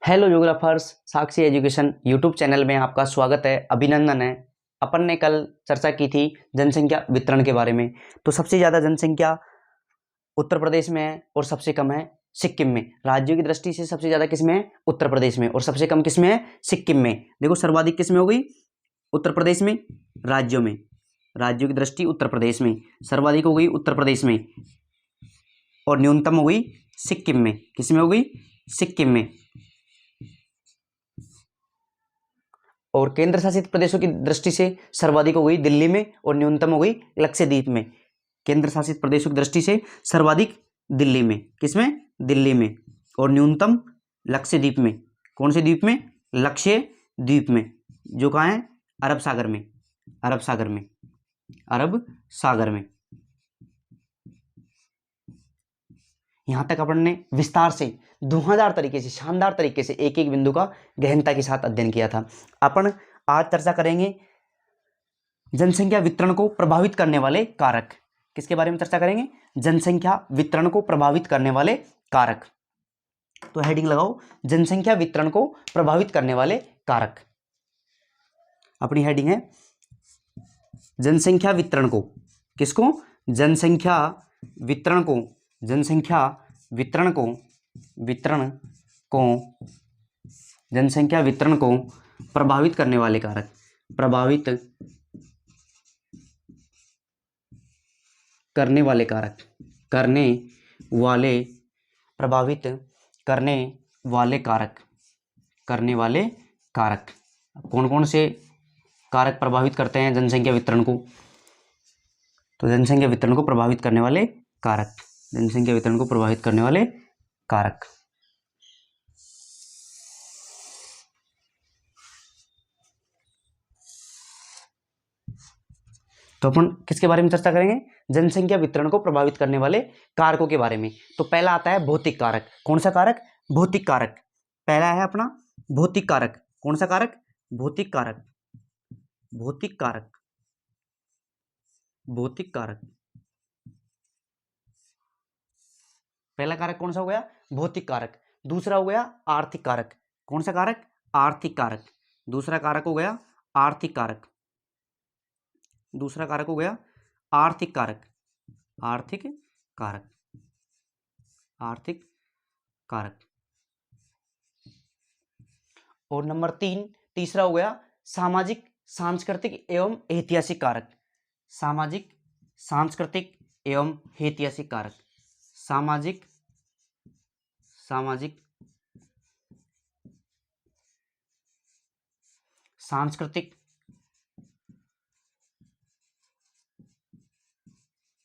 Hello ज्योग्राफर्स, साक्षी education YouTube channel में आपका स्वागत है, अभिनंदन है। अपन ने कल चर्चा की थी जनसंख्या वितरण के बारे में। तो सबसे ज़्यादा जनसंख्या उत्तर प्रदेश में है और सबसे कम है सिक्किम में। राज्यों की दृष्टि से सबसे ज़्यादा किस में है? उत्तर प्रदेश में। और सबसे कम किस में है? सिक्किम में। देखो सर्वाधिक किस में हो गई? उत्तर प्रदेश में। राज्यों में, राज्यों की दृष्टि उत्तर प्रदेश में सर्वाधिक हो गई उत्तर प्रदेश में, और न्यूनतम हो गई सिक्किम में। किस में हो गई? सिक्किम में। और केंद्र शासित प्रदेशों की दृष्टि से सर्वाधिक हो गई दिल्ली में और न्यूनतम हो गई लक्षद्वीप में। केंद्र शासित प्रदेशों की दृष्टि से सर्वाधिक दिल्ली में। किसमें? दिल्ली में। और न्यूनतम लक्षद्वीप में। कौन से द्वीप में? लक्षद्वीप में, जो कहाँ है? अरब सागर में। अरब सागर में। अरब सागर में। यहां तक अपन ने विस्तार से धुआंधार तरीके से, शानदार तरीके से एक एक बिंदु का गहनता के साथ अध्ययन किया था। अपन आज चर्चा करेंगे जनसंख्या वितरण को प्रभावित करने वाले कारक। किसके बारे में चर्चा करेंगे? जनसंख्या वितरण को प्रभावित करने वाले कारक। तो हेडिंग लगाओ, जनसंख्या वितरण को प्रभावित करने वाले कारक। अपनी हेडिंग है जनसंख्या वितरण को। किसको? जनसंख्या वितरण को। जनसंख्या वितरण को, वितरण को, जनसंख्या वितरण को प्रभावित करने वाले कारक। प्रभावित करने वाले कारक। करने वाले, प्रभावित करने वाले कारक। करने वाले कारक। कौन कौन से कारक प्रभावित करते हैं जनसंख्या वितरण को? तो जनसंख्या वितरण को प्रभावित करने वाले कारक। जनसंख्या वितरण को प्रभावित करने वाले कारक। तो अपन किसके बारे में चर्चा करेंगे? जनसंख्या वितरण को प्रभावित करने वाले कारकों के बारे में। तो पहला आता है भौतिक कारक। कौन सा कारक? भौतिक कारक। पहला है अपना भौतिक कारक। कौन सा कारक? भौतिक कारक। भौतिक कारक। भौतिक कारक। पहला कारक कौन सा हो गया? भौतिक कारक। दूसरा हो गया आर्थिक कारक। कौन सा कारक? आर्थिक कारक। दूसरा कारक हो गया आर्थिक कारक। दूसरा कारक हो गया आर्थिक कारक। आर्थिक कारक। आर्थिक कारक। और नंबर 3, तीसरा हो गया सामाजिक, सांस्कृतिक एवं ऐतिहासिक कारक। सामाजिक, सांस्कृतिक एवं ऐतिहासिक कारक। सामाजिक, सामाजिक, सांस्कृतिक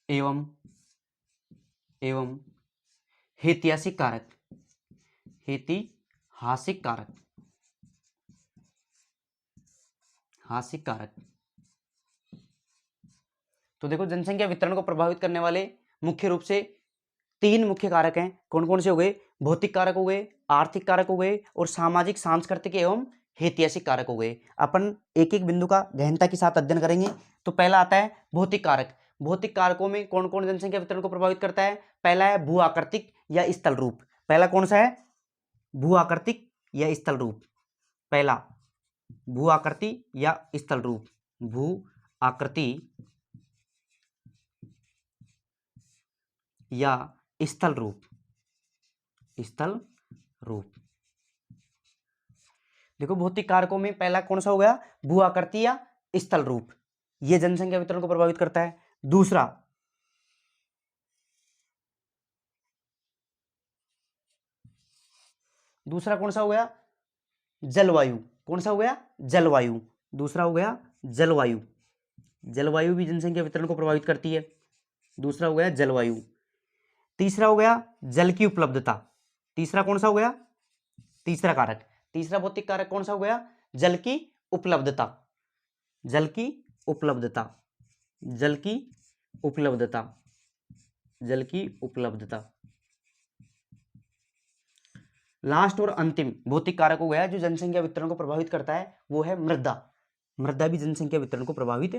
एवं ऐतिहासिक कारक। ऐतिहासिक कारक। हासिक कारक। तो देखो जनसंख्या वितरण को प्रभावित करने वाले मुख्य रूप से 3 मुख्य कारक हैं। कौन कौन से हो गए? भौतिक कारक हो गए, आर्थिक कारक हो गए, और सामाजिक, सांस्कृतिक एवं ऐतिहासिक कारक हो गए। अपन एक एक बिंदु का गहनता के साथ अध्ययन करेंगे। तो पहला आता है भौतिक कारक। भौतिक कारकों में कौन कौन जनसंख्या वितरण को प्रभावित करता है? पहला है भू आकृतिक या स्थल रूप। पहला कौन सा है? भू आकृतिक या स्थल रूप। पहला भू आकृति या स्थल रूप। भू आकृति या स्थल रूप। स्थल रूप। देखो भौतिक कारकों में पहला कौन सा हो गया? भू आकृति या स्थल रूप। यह जनसंख्या वितरण को प्रभावित करता है। दूसरा, दूसरा कौन सा हो गया? जलवायु। कौन सा हो गया? जलवायु। दूसरा हो गया जलवायु। जलवायु भी जनसंख्या वितरण को प्रभावित करती है। दूसरा हो गया जलवायु। तीसरा हो गया जल की उपलब्धता। तीसरा कौन सा हो गया? तीसरा कारक, तीसरा भौतिक कारक कौन सा हो गया? जल की उपलब्धता। जल की उपलब्धता। जल की उपलब्धता। जल की उपलब्धता। लास्ट और अंतिम भौतिक कारक हो गया जो जनसंख्या वितरण को प्रभावित करता है, वो है मृदा। मृदा भी जनसंख्या वितरण को प्रभावित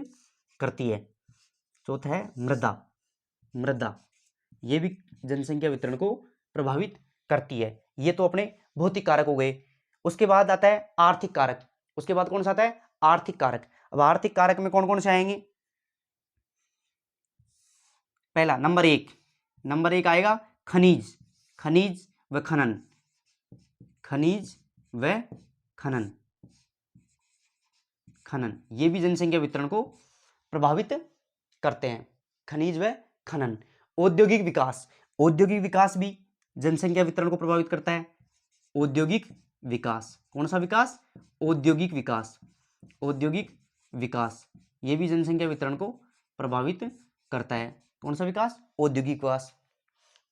करती है। चौथा है मृदा, मृदा ये भी जनसंख्या वितरण को प्रभावित करती है। ये तो अपने भौतिक कारक हो गए। उसके बाद आता है आर्थिक कारक। उसके बाद कौन सा आता है? आर्थिक कारक। अब आर्थिक कारक में कौन कौन से आएंगे? पहला नंबर एक आएगा खनिज, खनिज व खनन, खनिज व खनन, खनन ये भी जनसंख्या वितरण को प्रभावित करते हैं, खनिज व खनन। औद्योगिक विकास, औद्योगिक विकास भी जनसंख्या वितरण को प्रभावित करता है। औद्योगिक विकास, कौन सा विकास? औद्योगिक विकास, औद्योगिक विकास ये भी जनसंख्या वितरण को प्रभावित करता है। कौन सा विकास? औद्योगिक विकास।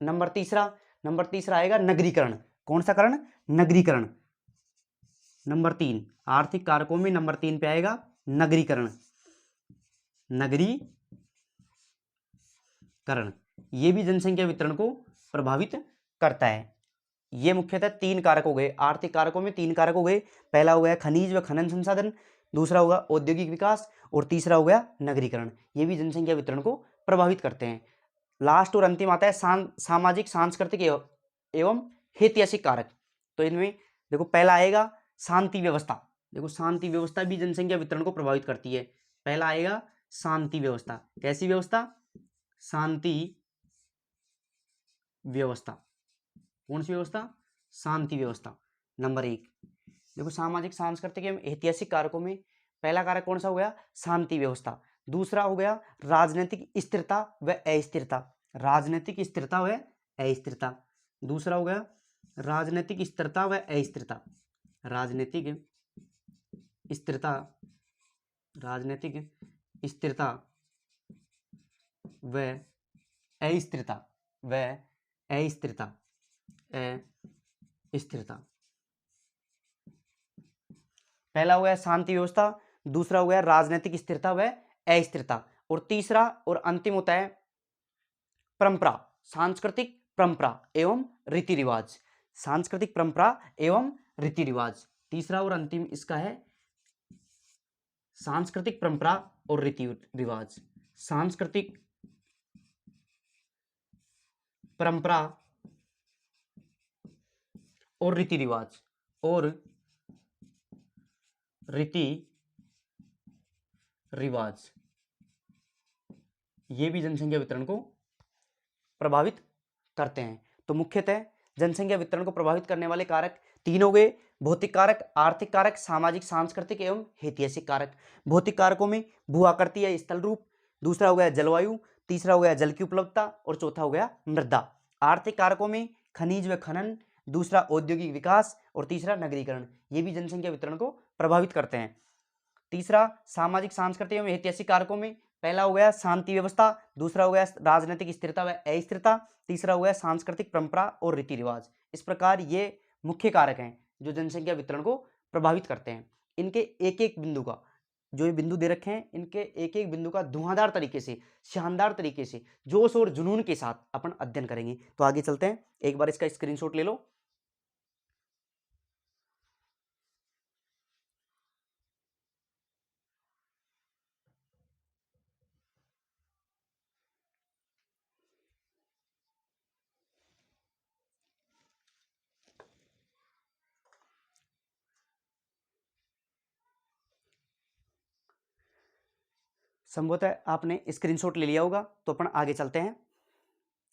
नंबर तीसरा आएगा नगरीकरण। कौन सा करण? नगरीकरण। नंबर 3 आर्थिक कारकों में नंबर 3 पे आएगा नगरीकरण, नगरीकरण ये भी जनसंख्या वितरण को प्रभावित करता है। ये मुख्यतः 3 कारक हो गए। आर्थिक कारकों में 3 कारक हो गए। पहला हो गया खनिज व खनन संसाधन, दूसरा होगा औद्योगिक विकास और तीसरा हो गया नगरीकरण। ये भी जनसंख्या वितरण को प्रभावित करते हैं। लास्ट और अंतिम आता है सामाजिक सांस्कृतिक एवं ऐतिहासिक कारक। तो इनमें देखो पहला आएगा शांति व्यवस्था। देखो शांति व्यवस्था भी जनसंख्या वितरण को प्रभावित करती है। पहला आएगा शांति व्यवस्था। कैसी व्यवस्था? शांति व्यवस्था। कौन सी व्यवस्था? शांति व्यवस्था। नंबर 1 देखो सामाजिक सांस्कृतिक एवं ऐतिहासिक कारकों में पहला कारक कौन सा हो गया? शांति व्यवस्था। दूसरा हो गया राजनीतिक स्थिरता व अस्थिरता, राजनीतिक स्थिरता व अस्थिरता। दूसरा हो गया राजनीतिक स्थिरता व अस्थिरता, राजनीतिक स्थिरता, राजनीतिक स्थिरता व अस्थिरता, व अस्थिरता, अस्थिरता। पहला हो गया शांति व्यवस्था, दूसरा हो गया राजनीतिक स्थिरता व अस्थिरता और तीसरा और अंतिम होता है परंपरा, सांस्कृतिक परंपरा एवं रीति रिवाज, सांस्कृतिक परंपरा एवं रीति रिवाज। तीसरा और अंतिम इसका है सांस्कृतिक परंपरा और रीति रिवाज, सांस्कृतिक परंपरा और रीति रिवाज और रीति रिवाज ये भी जनसंख्या वितरण को प्रभावित करते हैं। तो मुख्यतः जनसंख्या वितरण को प्रभावित करने वाले कारक 3 हो गए, भौतिक कारक, आर्थिक कारक, सामाजिक सांस्कृतिक एवं ऐतिहासिक कारक। भौतिक कारकों में भू आकृति या स्थल रूप, दूसरा हो गया जलवायु, तीसरा हो गया जल की उपलब्धता और चौथा हो गया मृदा। आर्थिक कारकों में खनिज व खनन, दूसरा औद्योगिक विकास और तीसरा नगरीकरण ये भी जनसंख्या वितरण को प्रभावित करते हैं। तीसरा सामाजिक सांस्कृतिक एवं ऐतिहासिक कारकों में पहला हो गया शांति व्यवस्था, दूसरा हो गया राजनीतिक स्थिरता व अस्थिरता, तीसरा हो गया सांस्कृतिक परंपरा और रीति रिवाज। इस प्रकार ये मुख्य कारक हैं जो जनसंख्या वितरण को प्रभावित करते हैं। इनके एक एक बिंदु का जो ये बिंदु दे रखे हैं, इनके एक एक बिंदु का धुआंधार तरीके से, शानदार तरीके से, जोश और जुनून के साथ अपन अध्ययन करेंगे। तो आगे चलते हैं, एक बार इसका स्क्रीनशॉट ले लो। संभवतः आपने स्क्रीनशॉट ले लिया होगा, तो अपन आगे चलते हैं।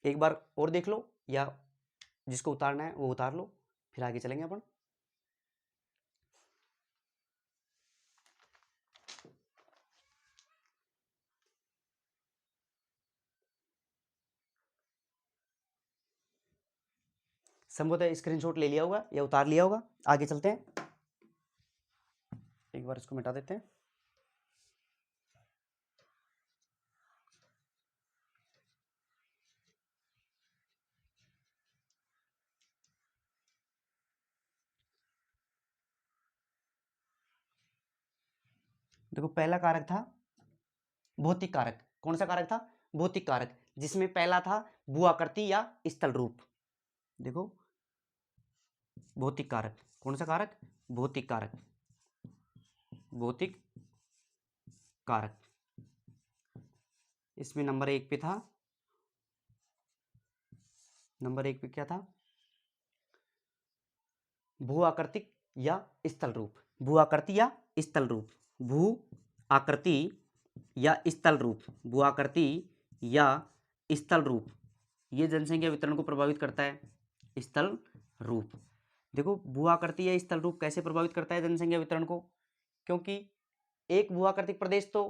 एक बार और देख लो या जिसको उतारना है वो उतार लो, फिर आगे चलेंगे अपन। संभवतः स्क्रीनशॉट ले लिया होगा या उतार लिया होगा। आगे चलते हैं, एक बार इसको मिटा देते हैं। देखो पहला कारक था भौतिक कारक। कौन सा कारक था? भौतिक कारक, जिसमें पहला था भू आकृति या स्थल रूप। देखो भौतिक कारक, कौन सा कारक? भौतिक कारक, भौतिक कारक। इसमें नंबर 1 पे था, नंबर 1 पे क्या था? भू आकृतिक या स्थल रूप, भू आकृति या स्थल रूप, भू आकृति या स्थल रूप, भू आकृति या स्थल रूप, ये जनसंख्या वितरण को प्रभावित करता है। स्थल रूप, देखो भू आकृति या स्थल रूप कैसे प्रभावित करता है जनसंख्या वितरण को? क्योंकि एक भू आकृतिक प्रदेश तो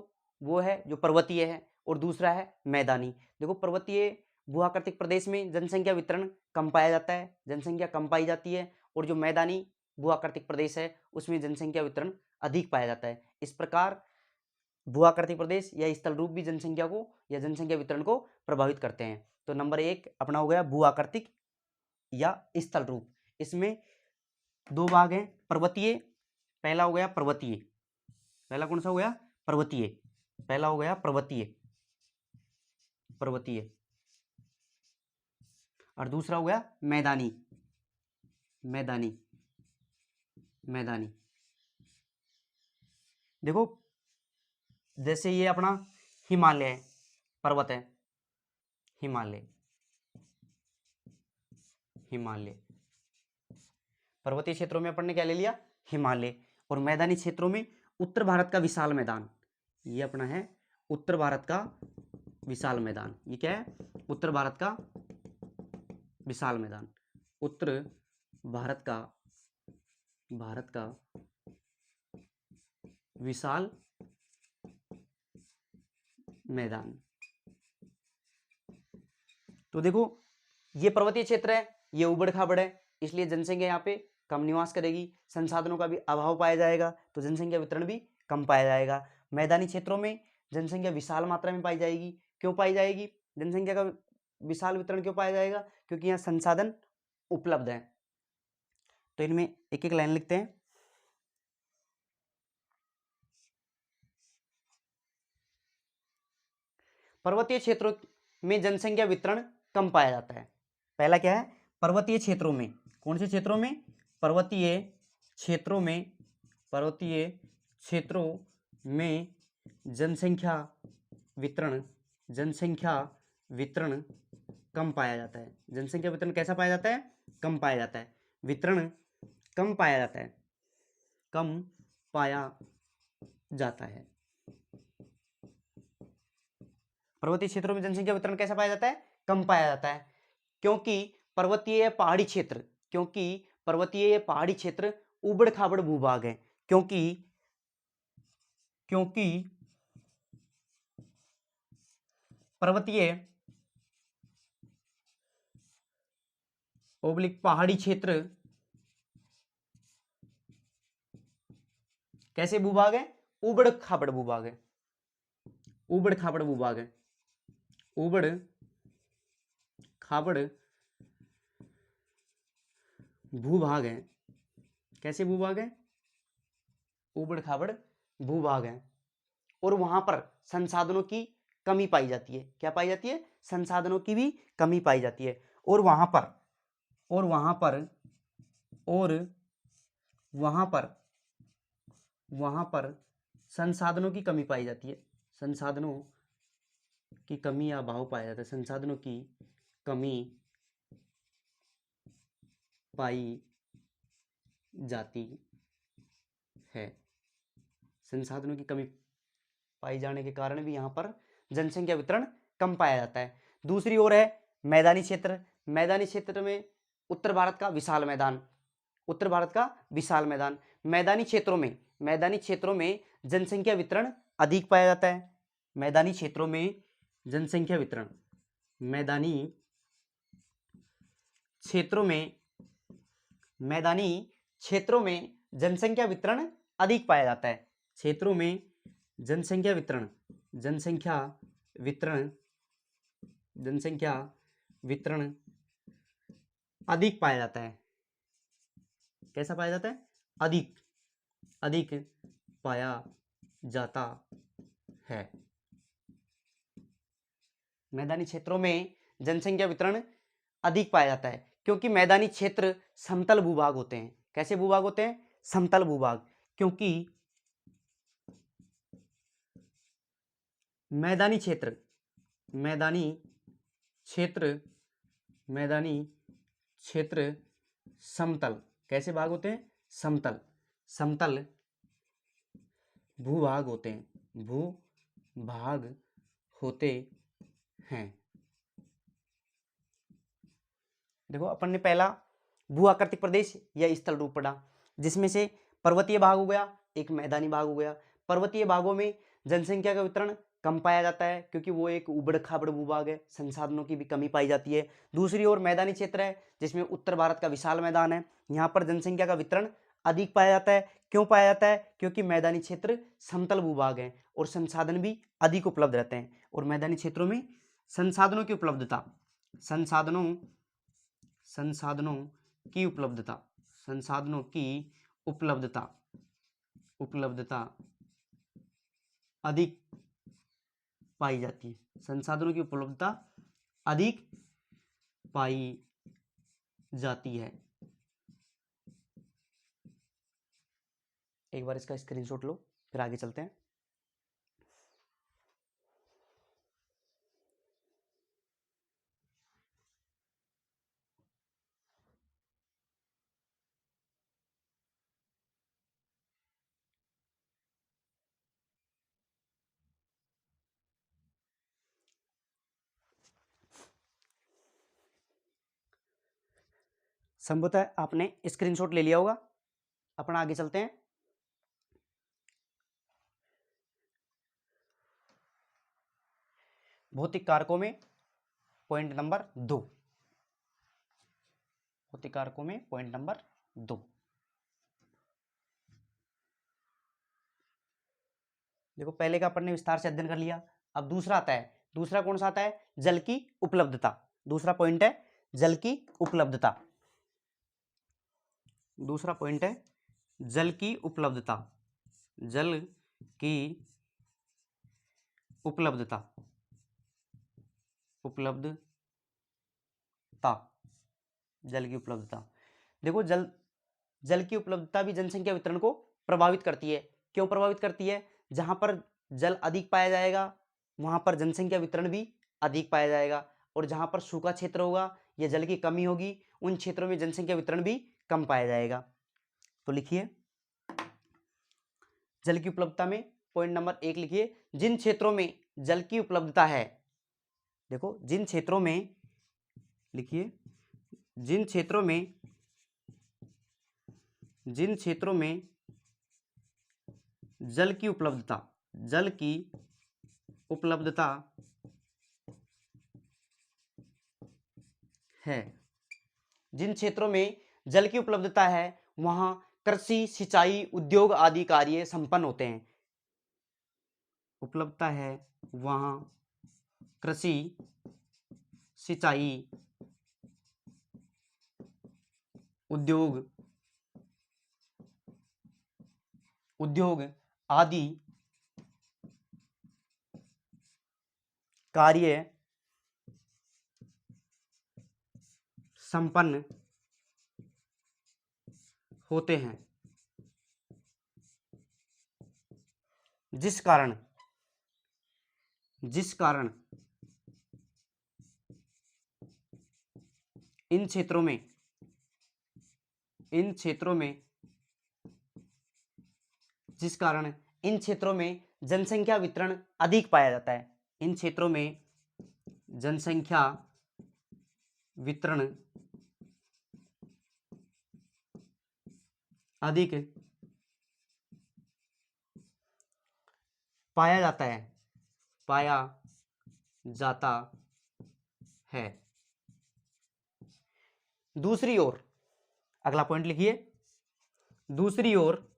वो है जो पर्वतीय है और दूसरा है मैदानी। देखो पर्वतीय भू आकृतिक प्रदेश में जनसंख्या वितरण कम पाया जाता है, जनसंख्या कम पाई जाती है, और जो मैदानी भू आकृतिक प्रदेश है उसमें जनसंख्या वितरण अधिक पाया जाता है। इस प्रकार भू आकृतिक प्रदेश या स्थल रूप भी जनसंख्या को या जनसंख्या वितरण को प्रभावित करते हैं। तो नंबर 1 अपना हो गया भू आकृतिक या स्थल रूप। इसमें 2 भाग हैं, पर्वतीय, पहला हो गया पर्वतीय, पहला कौन सा हो गया? पर्वतीय, पहला हो गया पर्वतीय, पर्वतीय, और दूसरा हो गया मैदानी, मैदानी, मैदानी। देखो जैसे ये अपना हिमालय पर्वत है, हिमालय, हिमालय, पर्वतीय क्षेत्रों में अपन ने क्या ले लिया? हिमालय। और मैदानी क्षेत्रों में उत्तर भारत का विशाल मैदान, ये अपना है उत्तर भारत का विशाल मैदान। ये क्या है? उत्तर भारत का विशाल मैदान, उत्तर भारत का विशाल मैदान। तो देखो ये पर्वतीय क्षेत्र है, ये उबड़ खाबड़ है, इसलिए जनसंख्या यहाँ पे कम निवास करेगी, संसाधनों का भी अभाव पाया जाएगा, तो जनसंख्या वितरण भी कम पाया जाएगा। मैदानी क्षेत्रों में जनसंख्या विशाल मात्रा में पाई जाएगी। क्यों पाई जाएगी? जनसंख्या का विशाल वितरण क्यों पाया जाएगा? क्योंकि यहाँ संसाधन उपलब्ध है। तो इनमें एक एक लाइन लिखते हैं। पर्वतीय क्षेत्रों में जनसंख्या वितरण कम पाया जाता है। पहला क्या है? पर्वतीय क्षेत्रों में। कौन से क्षेत्रों में? पर्वतीय क्षेत्रों में, पर्वतीय क्षेत्रों में जनसंख्या वितरण, जनसंख्या वितरण कम पाया जाता है। जनसंख्या वितरण कैसा पाया जाता है? कम पाया जाता है, वितरण कम पाया जाता है, कम पाया जाता है। पर्वतीय क्षेत्रों में जनसंख्या वितरण कैसा पाया जाता है? कम पाया जाता है, क्योंकि पर्वतीय पहाड़ी क्षेत्र, क्योंकि पर्वतीय पहाड़ी क्षेत्र उबड़ खाबड़ भूभाग है, क्योंकि पर्वतीय ओब्लिक पहाड़ी क्षेत्र कैसे भूभाग है? उबड़ खाबड़ भूभाग है, उबड़ खाबड़ भूभाग है, उबड़ खाबड़ भूभाग है। कैसे भूभाग है? उबड़ खाबड़ भूभाग है, और वहां पर संसाधनों की कमी पाई जाती है। क्या पाई जाती है? संसाधनों की भी कमी पाई जाती है, और वहां पर संसाधनों की कमी पाई जाती है, संसाधनों की कमी या अभाव पाया जाता है, संसाधनों की कमी पाई जाती है। संसाधनों की कमी पाई जाने के कारण भी यहाँ पर जनसंख्या वितरण कम पाया जाता है। दूसरी ओर है मैदानी क्षेत्र। मैदानी क्षेत्र में उत्तर भारत का विशाल मैदान, उत्तर भारत का विशाल मैदान। मैदानी क्षेत्रों में जनसंख्या वितरण अधिक पाया जाता है। मैदानी क्षेत्रों में जनसंख्या वितरण, मैदानी क्षेत्रों में जनसंख्या वितरण अधिक पाया जाता है। क्षेत्रों में जनसंख्या वितरण अधिक पाया जाता है। कैसा पाया जाता है? अधिक पाया जाता है। मैदानी क्षेत्रों में जनसंख्या वितरण अधिक पाया जाता है, क्योंकि मैदानी क्षेत्र समतल भूभाग होते हैं। कैसे भूभाग होते हैं? समतल भूभाग। क्योंकि मैदानी क्षेत्र मैदानी क्षेत्र, मैदानी क्षेत्र समतल, कैसे भाग होते हैं? समतल, समतल भूभाग होते हैं, भूभाग होते हैं। देखो अपन ने पहला भू आकृतिक प्रदेश या स्थल रूप पढ़ा, जिसमें से पर्वतीय भाग हो गया, एक मैदानी भाग हो गया। पर्वतीय भागों में जनसंख्या का वितरण कम पाया जाता है क्योंकि वो एक उबड़ खाबड़ भूभाग है, संसाधनों की भी कमी पाई जाती है। दूसरी ओर मैदानी क्षेत्र है जिसमें उत्तर भारत का विशाल मैदान है, यहाँ पर जनसंख्या का वितरण अधिक पाया जाता है। क्यों पाया जाता है? क्योंकि मैदानी क्षेत्र समतल भूभाग है और संसाधन भी अधिक उपलब्ध रहते हैं। और मैदानी क्षेत्रों में संसाधनों की उपलब्धता, संसाधनों की उपलब्धता, संसाधनों की उपलब्धता अधिक पाई जाती है, संसाधनों की उपलब्धता अधिक पाई जाती है। एक बार इसका स्क्रीनशॉट लो, फिर आगे चलते हैं। संभवतः आपने स्क्रीनशॉट ले लिया होगा, अपन आगे चलते हैं। भौतिक कारकों में पॉइंट नंबर 2, भौतिक कारकों में पॉइंट नंबर 2। देखो पहले का अपन ने विस्तार से अध्ययन कर लिया, अब दूसरा आता है। दूसरा कौन सा आता है? जल की उपलब्धता। दूसरा पॉइंट है जल की उपलब्धता। दूसरा पॉइंट है जल की उपलब्धता, जल की उपलब्धता, जल की उपलब्धता। देखो जल की उपलब्धता भी जनसंख्या वितरण को प्रभावित करती है। क्यों प्रभावित करती है? जहां पर जल अधिक पाया जाएगा वहां पर जनसंख्या वितरण भी अधिक पाया जाएगा, और जहां पर सूखा क्षेत्र होगा या जल की कमी होगी उन क्षेत्रों में जनसंख्या वितरण भी कम पाया जाएगा। तो लिखिए जल की उपलब्धता में पॉइंट नंबर 1 लिखिए, जिन क्षेत्रों में जल की उपलब्धता है। देखो जिन क्षेत्रों में, लिखिए जिन क्षेत्रों में जल की उपलब्धता, जल की उपलब्धता है, जिन क्षेत्रों में जल की उपलब्धता है वहां कृषि, सिंचाई, उद्योग आदि कार्य संपन्न होते हैं। उपलब्धता है वहां कृषि, सिंचाई, उद्योग आदि कार्य संपन्न होते हैं, जिस कारण इन क्षेत्रों में जनसंख्या वितरण अधिक पाया जाता है। इन क्षेत्रों में जनसंख्या वितरण अधिक पाया जाता है। दूसरी ओर, अगला पॉइंट लिखिए, दूसरी ओर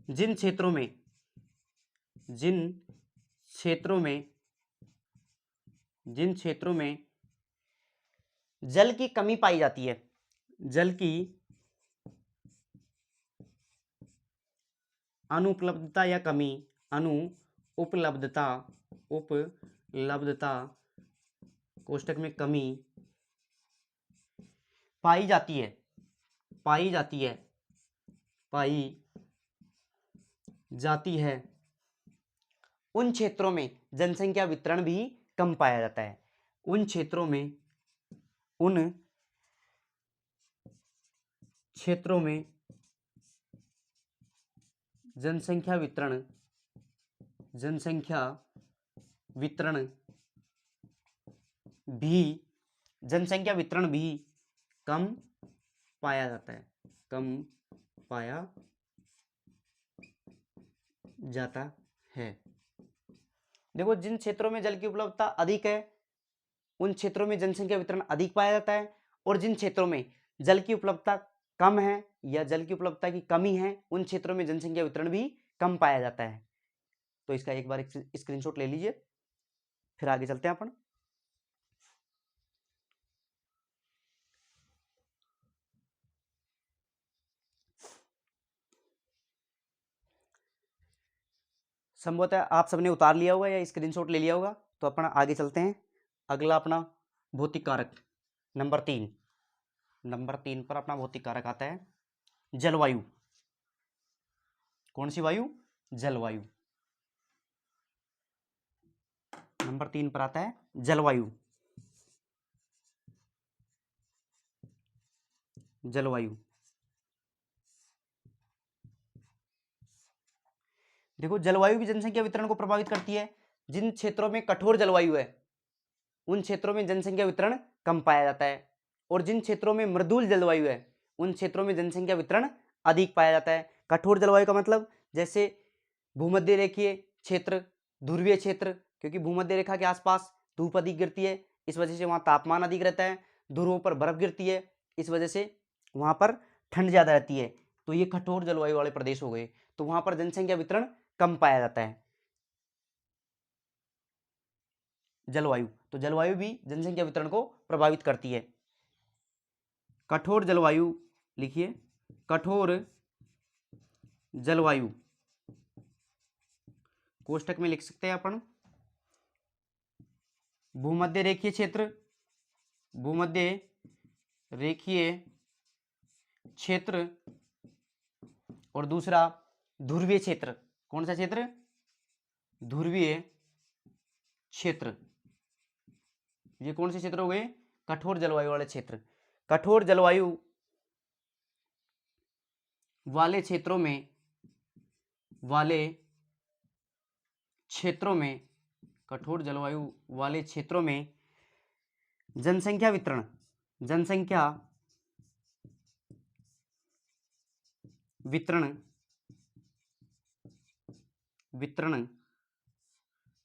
जिन क्षेत्रों में जल की कमी पाई जाती है, जल की अनुपलब्धता या कमी, उपलब्धता कोष्टक में कमी पाई जाती है उन क्षेत्रों में जनसंख्या वितरण भी कम पाया जाता है। उन क्षेत्रों में जनसंख्या वितरण भी कम पाया जाता है, देखो जिन क्षेत्रों में जल की उपलब्धता अधिक है उन क्षेत्रों में जनसंख्या वितरण अधिक पाया जाता है, और जिन क्षेत्रों में जल की उपलब्धता कम है या जल की उपलब्धता की कमी है उन क्षेत्रों में जनसंख्या वितरण भी कम पाया जाता है। तो इसका एक बार स्क्रीनशॉट ले लीजिए, फिर आगे चलते हैं अपन। संभवतः आप सबने उतार लिया होगा या स्क्रीनशॉट ले लिया होगा, तो अपन आगे चलते हैं। अगला अपना भौतिक कारक नंबर 3 पर अपना भौतिक कारक आता है जलवायु। कौन सी वायु? जलवायु। नंबर 3 पर आता है जलवायु। देखो जलवायु भी जनसंख्या वितरण को प्रभावित करती है। जिन क्षेत्रों में कठोर जलवायु है उन क्षेत्रों में जनसंख्या वितरण कम पाया जाता है, और जिन क्षेत्रों में मृदुल जलवायु है उन क्षेत्रों में जनसंख्या वितरण अधिक पाया जाता है। कठोर जलवायु का मतलब जैसे भूमध्य रेखीय क्षेत्र, ध्रुवीय क्षेत्र, क्योंकि भूमध्य रेखा के आसपास धूप अधिक गिरती है, इस वजह से वहां तापमान अधिक रहता है। ध्रुवों पर बर्फ गिरती है, इस वजह से वहां पर ठंड ज्यादा रहती है। तो ये कठोर जलवायु वाले प्रदेश हो गए, तो वहां पर जनसंख्या वितरण कम पाया जाता है। जलवायु, तो जलवायु भी जनसंख्या वितरण को प्रभावित करती है। कठोर जलवायु लिखिए, कठोर जलवायु कोष्टक में लिख सकते हैं अपन भूमध्य रेखीय क्षेत्र, भूमध्य रेखीय क्षेत्र, और दूसरा ध्रुवीय क्षेत्र। कौन सा क्षेत्र? ध्रुवीय क्षेत्र। ये कौन से क्षेत्र हो गए? कठोर जलवायु वाले क्षेत्र। कठोर जलवायु वाले क्षेत्रों में कठोर जलवायु वाले क्षेत्रों में जनसंख्या वितरण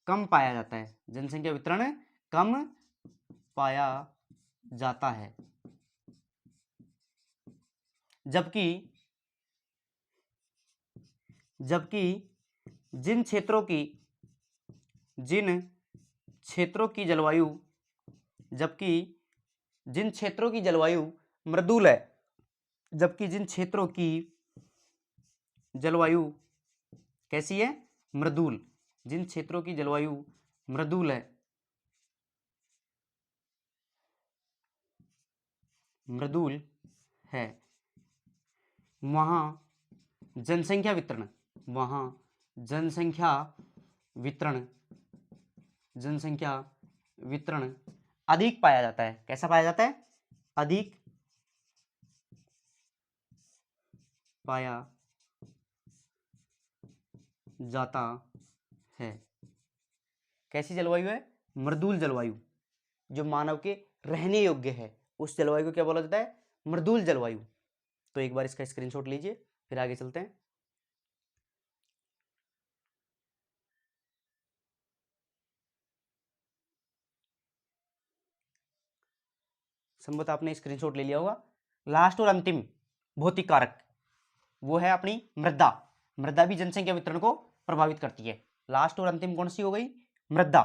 कम पाया जाता है। जनसंख्या वितरण कम पाया जाता है, जबकि जिन क्षेत्रों की जलवायु मृदुल है, जबकि जिन क्षेत्रों की जलवायु कैसी है? मृदुल। जिन क्षेत्रों की जलवायु मृदुल है वहां जनसंख्या वितरण अधिक पाया जाता है। कैसा पाया जाता है? अधिक पाया जाता है। कैसी जलवायु है? मृदुल जलवायु, जो मानव के रहने योग्य है, उस जलवायु को क्या बोला जाता है? मृदुल जलवायु। तो एक बार इसका स्क्रीनशॉट लीजिए, फिर आगे चलते हैं। संभवतः आपने स्क्रीनशॉट ले लिया होगा। लास्ट और अंतिम भौतिक कारक वो है अपनी मृदा। मृदा भी जनसंख्या वितरण को प्रभावित करती है। लास्ट और अंतिम कौन सी हो गई? मृदा।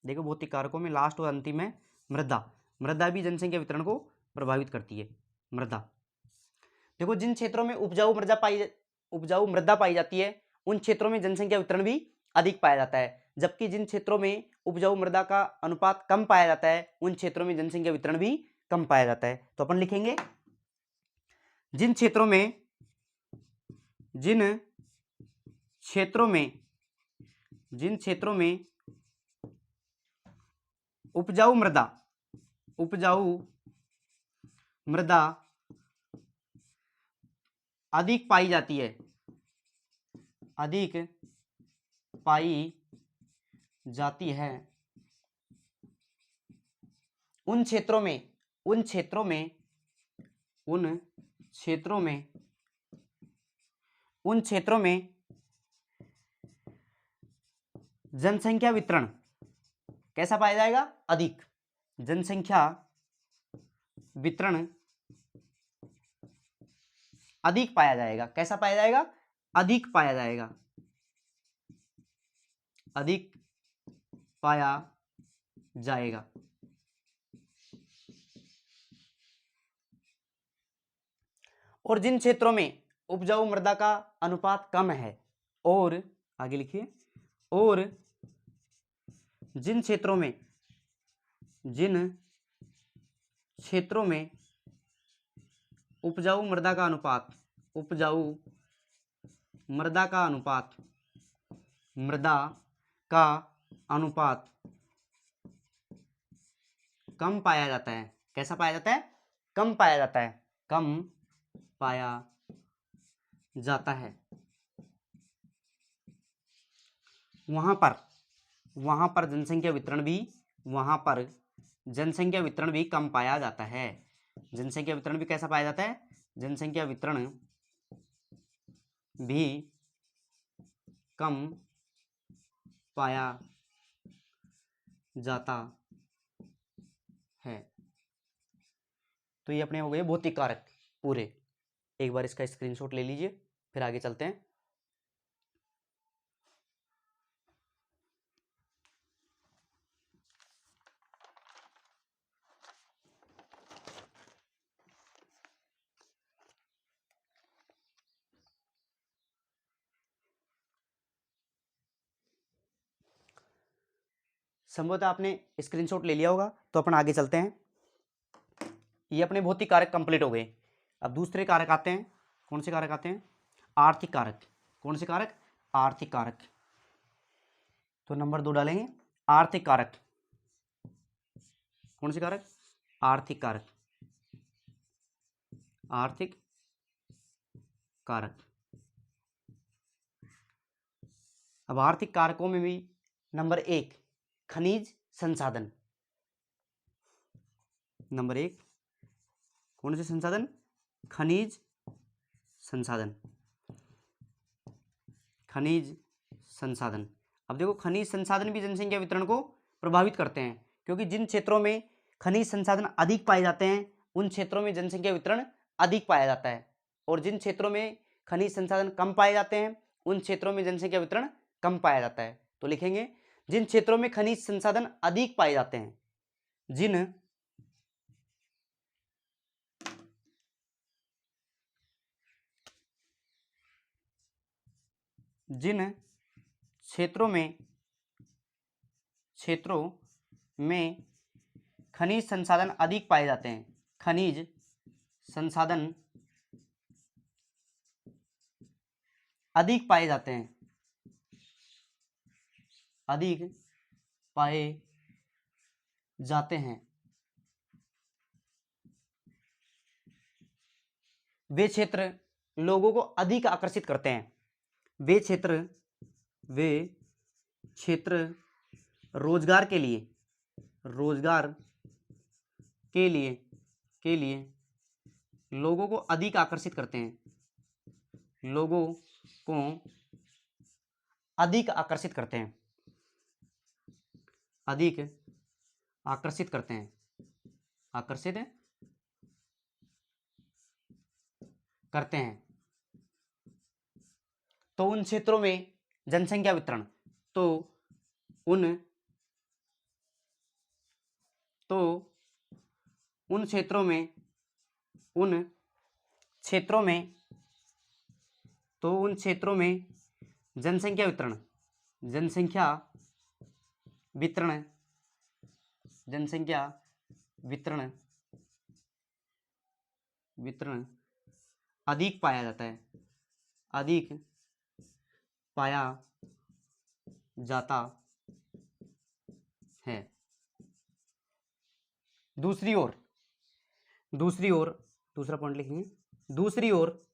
देखो भौतिक कारकों में लास्ट और अंतिम है मृदा। मृदा भी जनसंख्या वितरण को प्रभावित करती है। मृदा, देखो जिन क्षेत्रों में उपजाऊ मृदा पाई जाती है उन क्षेत्रों में जनसंख्या वितरण भी अधिक पाया जाता है, जबकि जिन क्षेत्रों में उपजाऊ मृदा का अनुपात कम पाया जाता है उन क्षेत्रों में जनसंख्या वितरण भी कम पाया जाता है। तो अपन लिखेंगे जिन क्षेत्रों में जिन क्षेत्रों में उपजाऊ मृदा अधिक पाई जाती है, अधिक पाई जाती है, उन क्षेत्रों में जनसंख्या वितरण कैसा पाया जाएगा? अधिक। जनसंख्या वितरण अधिक पाया जाएगा। कैसा पाया जाएगा? अधिक पाया जाएगा, अधिक पाया जाएगा। और जिन क्षेत्रों में उपजाऊ मृदा का अनुपात कम है, और आगे लिखिए, और जिन क्षेत्रों में उपजाऊ मृदा का अनुपात कम पाया जाता है। कैसा पाया जाता है? कम पाया जाता है, कम पाया जाता है। वहां पर जनसंख्या वितरण भी कम पाया जाता है। जनसंख्या वितरण भी कैसा पाया जाता है? जनसंख्या वितरण भी कम पाया जाता है। तो ये अपने हो गए भौतिक कारक पूरे। एक बार इसका स्क्रीनशॉट ले लीजिए, फिर आगे चलते हैं। संभवतः आपने स्क्रीनशॉट ले लिया होगा, तो अपन आगे चलते हैं। ये अपने भौतिक कारक कंप्लीट हो गए। अब दूसरे कारक आते हैं। कौन से कारक आते हैं? आर्थिक कारक। कौन से कारक? आर्थिक कारक। तो नंबर 2 डालेंगे, आर्थिक कारक। कौन से कारक? आर्थिक कारक। आर्थिक कारक। अब आर्थिक कारकों में भी नंबर 1 खनिज संसाधन। नंबर 1 कौन से संसाधन? खनिज संसाधन। खनिज संसाधन। अब देखो, खनिज संसाधन भी जनसंख्या वितरण को प्रभावित करते हैं, क्योंकि जिन क्षेत्रों में खनिज संसाधन अधिक पाए जाते हैं उन क्षेत्रों में जनसंख्या वितरण अधिक पाया जाता है, और जिन क्षेत्रों में खनिज संसाधन कम पाए जाते हैं उन क्षेत्रों में जनसंख्या वितरण कम पाया जाता है। तो लिखेंगे, जिन क्षेत्रों में खनिज संसाधन अधिक पाए जाते हैं, जिन क्षेत्रों में खनिज संसाधन अधिक पाए जाते हैं, खनिज संसाधन अधिक पाए जाते हैं, अधिक पाए जाते हैं, वे क्षेत्र लोगों को अधिक आकर्षित करते हैं। वे क्षेत्र रोजगार के लिए लोगों को अधिक आकर्षित करते हैं, लोगों को अधिक आकर्षित करते हैं, अधिक आकर्षित करते हैं, आकर्षित करते हैं। तो उन क्षेत्रों में जनसंख्या वितरण, तो उन क्षेत्रों में जनसंख्या वितरण अधिक पाया जाता है, अधिक पाया जाता है। दूसरी ओर दूसरा पॉइंट लिखेंगे, दूसरी ओर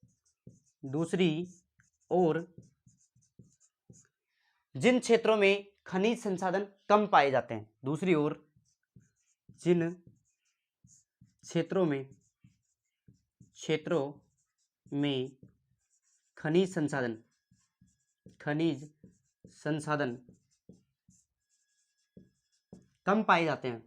जिन क्षेत्रों में खनिज संसाधन कम पाए जाते हैं, दूसरी ओर जिन क्षेत्रों में खनिज संसाधन कम पाए जाते हैं,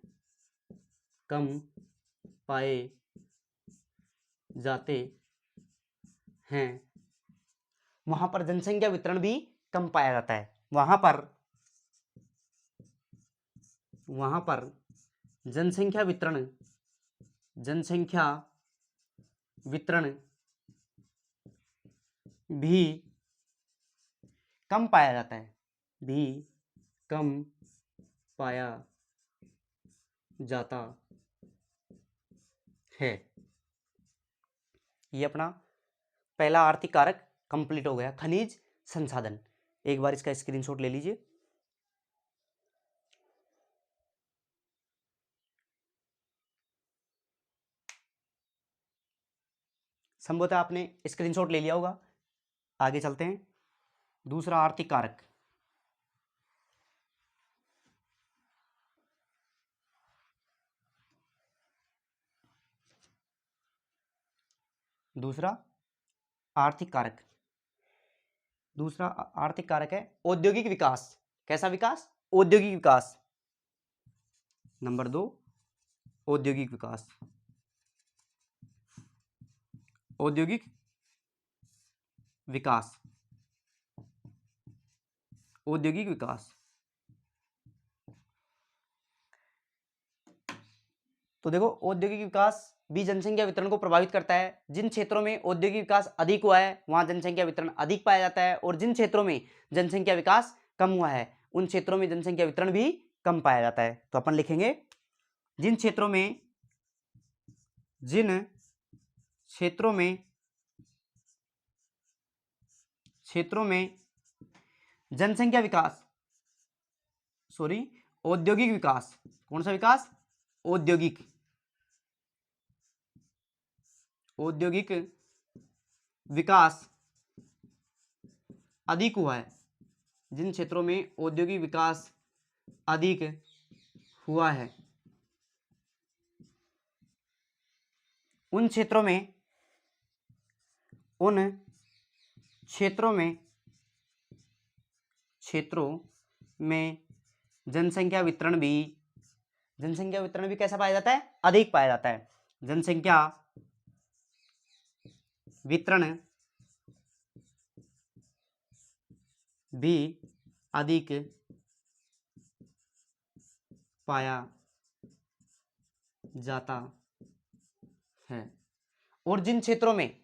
वहां पर जनसंख्या वितरण भी कम पाया जाता है। वहां पर जनसंख्या वितरण भी कम पाया जाता है। ये अपना पहला आर्थिक कारक कंप्लीट हो गया, खनिज संसाधन। एक बार इसका स्क्रीनशॉट ले लीजिए। संभवतः आपने स्क्रीनशॉट ले लिया होगा। आगे चलते हैं। दूसरा आर्थिक कारक, दूसरा आर्थिक कारक है औद्योगिक विकास। कैसा विकास? औद्योगिक विकास। नंबर 2 औद्योगिक विकास। औद्योगिक विकास। तो देखो, औद्योगिक विकास भी जनसंख्या वितरण को प्रभावित करता है। जिन क्षेत्रों में औद्योगिक विकास अधिक हुआ है वहां जनसंख्या वितरण अधिक पाया जाता है, और जिन क्षेत्रों में जनसंख्या विकास कम हुआ है उन क्षेत्रों में जनसंख्या वितरण भी कम पाया जाता है। तो अपन लिखेंगे, जिन क्षेत्रों में जनसंख्या विकास, औद्योगिक विकास। कौन सा विकास? औद्योगिक विकास अधिक हुआ है। जिन क्षेत्रों में औद्योगिक विकास अधिक हुआ है उन क्षेत्रों में जनसंख्या वितरण भी कैसा पाया जाता है? अधिक पाया जाता है। जनसंख्या वितरण भी अधिक पाया जाता है। और जिन क्षेत्रों में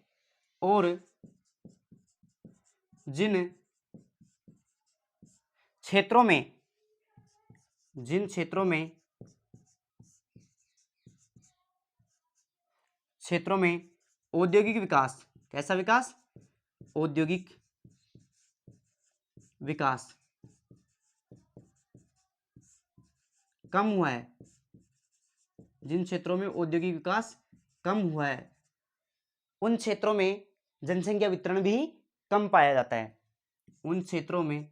औद्योगिक विकास, कैसा विकास? औद्योगिक विकास कम हुआ है। जिन क्षेत्रों में औद्योगिक विकास कम हुआ है उन क्षेत्रों में जनसंख्या वितरण भी कम पाया जाता है। उन क्षेत्रों में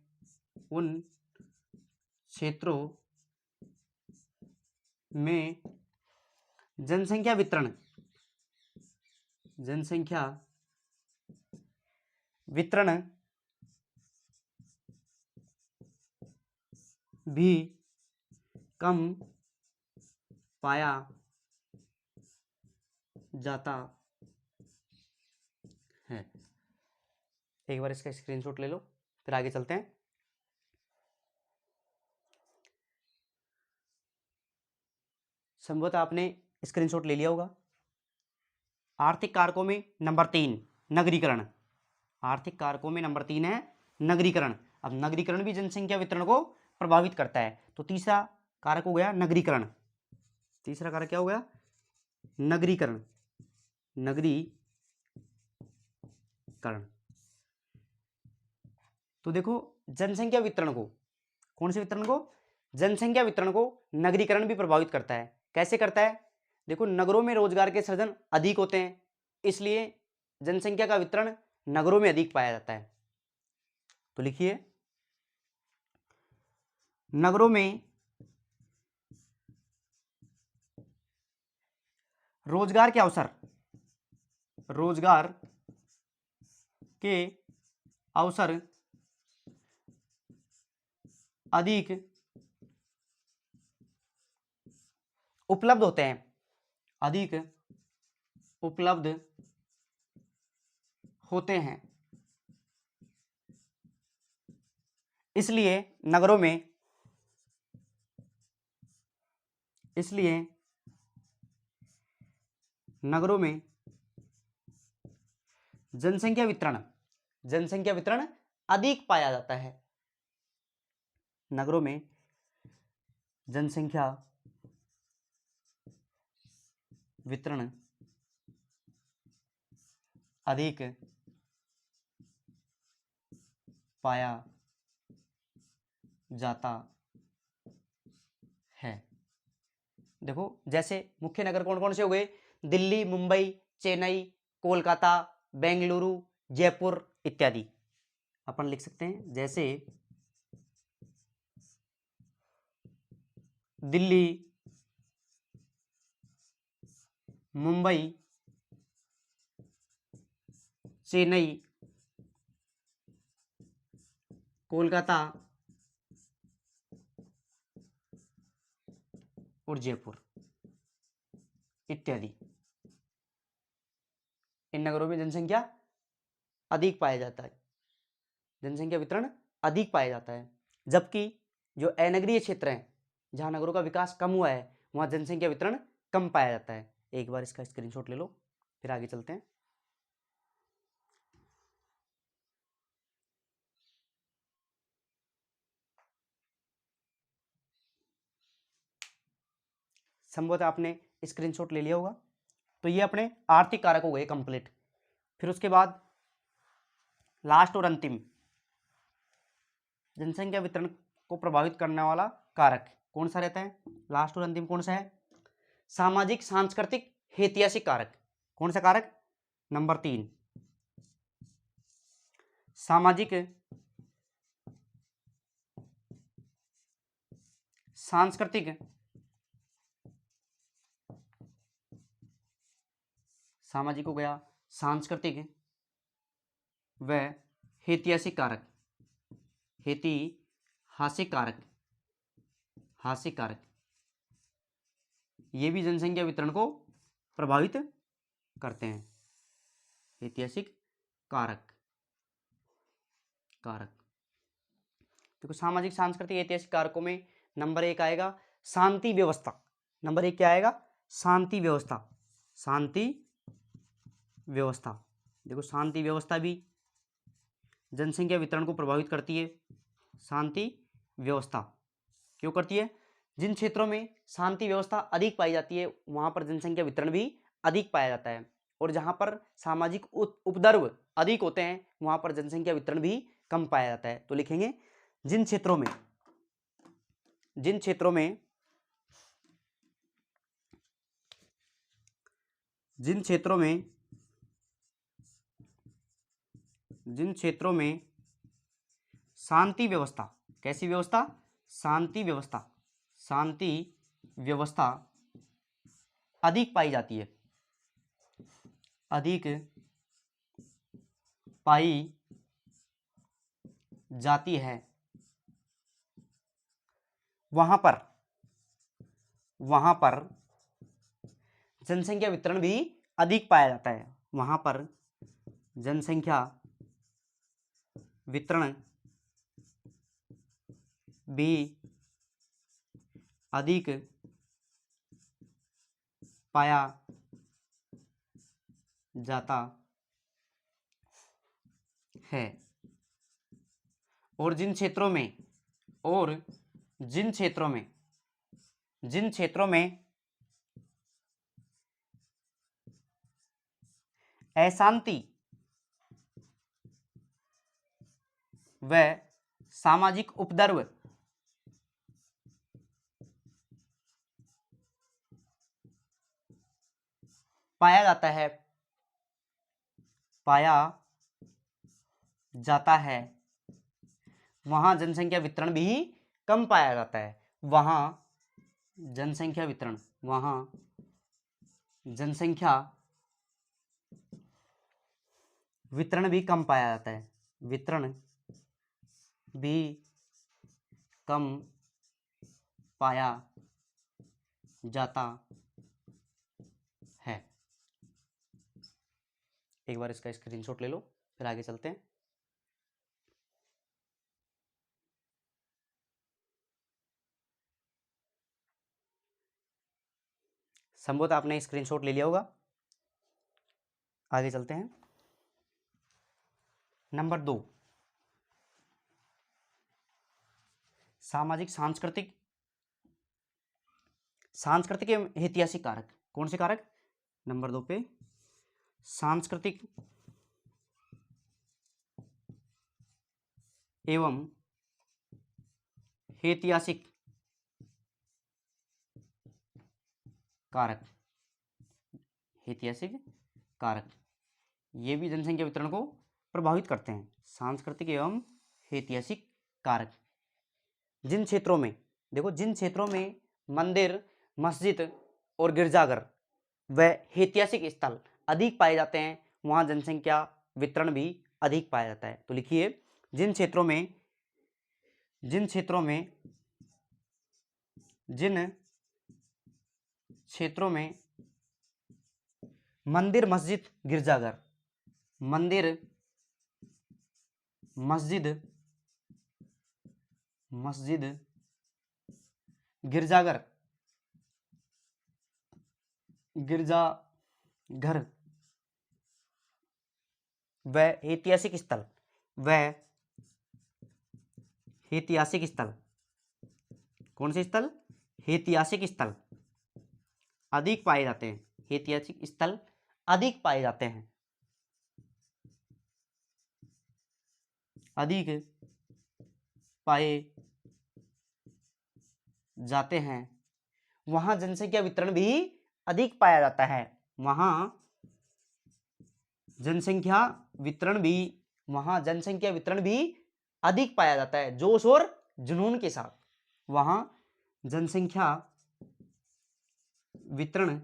जनसंख्या वितरण भी कम पाया जाता है। एक बार इसका स्क्रीनशॉट ले लो, फिर आगे चलते हैं। संभवतः आपने स्क्रीनशॉट ले लिया होगा। आर्थिक कारकों में नंबर 3 नगरीकरण। आर्थिक कारकों में नंबर 3 है नगरीकरण। अब नगरीकरण भी जनसंख्या वितरण को प्रभावित करता है। तो तीसरा कारक हो गया नगरीकरण। तीसरा कारक क्या हो गया? नगरीकरण। तो देखो, जनसंख्या वितरण को कौन से वितरण को? जनसंख्या वितरण को नगरीकरण भी प्रभावित करता है। कैसे करता है? देखो, नगरों में रोजगार के सृजन अधिक होते हैं, इसलिए जनसंख्या का वितरण नगरों में अधिक पाया जाता है। तो लिखिए, नगरों में रोजगार के अवसर, रोजगार के अवसर अधिक उपलब्ध होते हैं, अधिक उपलब्ध होते हैं, इसलिए नगरों में, इसलिए नगरों में जनसंख्या वितरण, जनसंख्या वितरण अधिक पाया जाता है। नगरों में जनसंख्या वितरण अधिक पाया जाता है। देखो, जैसे मुख्य नगर कौन कौन से हो गए? दिल्ली, मुंबई, चेन्नई, कोलकाता, बेंगलुरु, जयपुर इत्यादि। अपन लिख सकते हैं, जैसे दिल्ली, मुंबई, चेन्नई, कोलकाता और जयपुर इत्यादि। इन नगरों में जनसंख्या अधिक पाया जाता है, जनसंख्या वितरण अधिक पाया जाता है। जबकि जो अनगरीय क्षेत्र हैं, जहां नगरों का विकास कम हुआ है, वहां जनसंख्या वितरण कम पाया जाता है। एक बार इसका स्क्रीनशॉट ले लो, फिर आगे चलते हैं। संभवतः आपने स्क्रीनशॉट ले लिया होगा। तो ये अपने आर्थिक कारक हो गए कंप्लीट। फिर उसके बाद लास्ट और अंतिम, जनसंख्या वितरण को प्रभावित करने वाला कारक कौन सा रहता है? लास्ट और अंतिम कौन सा है? सामाजिक, सांस्कृतिक, ऐतिहासिक कारक। कौन सा कारक? नंबर 3, सामाजिक, सांस्कृतिक, सामाजिक हो गया, सांस्कृतिक व ऐतिहासिक कारक, ऐतिहासिक कारक, हासिक कारक, ये भी जनसंख्या वितरण को प्रभावित करते हैं। ऐतिहासिक कारक, कारक देखो, सामाजिक, सांस्कृतिक, ऐतिहासिक कारकों में नंबर 1 आएगा शांति व्यवस्था। नंबर 1 क्या आएगा? शांति व्यवस्था, शांति व्यवस्था। देखो, शांति व्यवस्था भी जनसंख्या वितरण को प्रभावित करती है। शांति व्यवस्था क्यों करती है? जिन क्षेत्रों में शांति व्यवस्था अधिक पाई जाती है, वहां पर जनसंख्या वितरण भी अधिक पाया जाता है, और जहां पर सामाजिक उपद्रव अधिक होते हैं, वहां पर जनसंख्या वितरण भी कम पाया जाता है। तो लिखेंगे, जिन क्षेत्रों में, जिन क्षेत्रों में, जिन क्षेत्रों में, जिन क्षेत्रों में शांति व्यवस्था, कैसी व्यवस्था? शांति व्यवस्था, शांति व्यवस्था अधिक पाई जाती है, अधिक पाई जाती है, वहां पर, वहां पर जनसंख्या वितरण भी अधिक पाया जाता है। वहां पर जनसंख्या वितरण भी अधिक पाया जाता है। और जिन क्षेत्रों में, और जिन क्षेत्रों में, जिन क्षेत्रों में अशांति व सामाजिक उपद्रव पाया जाता है, पाया जाता है, वहां जनसंख्या वितरण भी कम पाया जाता है। वहां जनसंख्या वितरण, वहां जनसंख्या वितरण भी कम पाया जाता है, वितरण भी कम पाया जाता है। एक बार इसका स्क्रीनशॉट ले लो, फिर आगे चलते हैं। संभवतः आपने स्क्रीनशॉट ले लिया होगा। आगे चलते हैं। नंबर 2, सामाजिक सांस्कृतिक एवं ऐतिहासिक कारक। कौन से कारक? नंबर 2 पे सांस्कृतिक एवं ऐतिहासिक कारक, ऐतिहासिक कारक ये भी जनसंख्या वितरण को प्रभावित करते हैं। सांस्कृतिक एवं ऐतिहासिक कारक, जिन क्षेत्रों में, देखो जिन क्षेत्रों में मंदिर, मस्जिद और गिरजाघर व ऐतिहासिक स्थल अधिक पाए जाते हैं, वहां जनसंख्या वितरण भी अधिक पाया जाता है। तो लिखिए, जिन क्षेत्रों में मंदिर, मस्जिद, गिरजाघर, मंदिर, मस्जिद, गिरजाघर व ऐतिहासिक स्थल, कौन से स्थल? ऐतिहासिक स्थल अधिक पाए जाते हैं, ऐतिहासिक स्थल अधिक पाए जाते हैं, अधिक पाए जाते हैं, वहां जनसंख्या वितरण भी अधिक पाया जाता है, वहां जनसंख्या वितरण भी अधिक पाया जाता है, जोश और जुनून के साथ। वहां जनसंख्या वितरण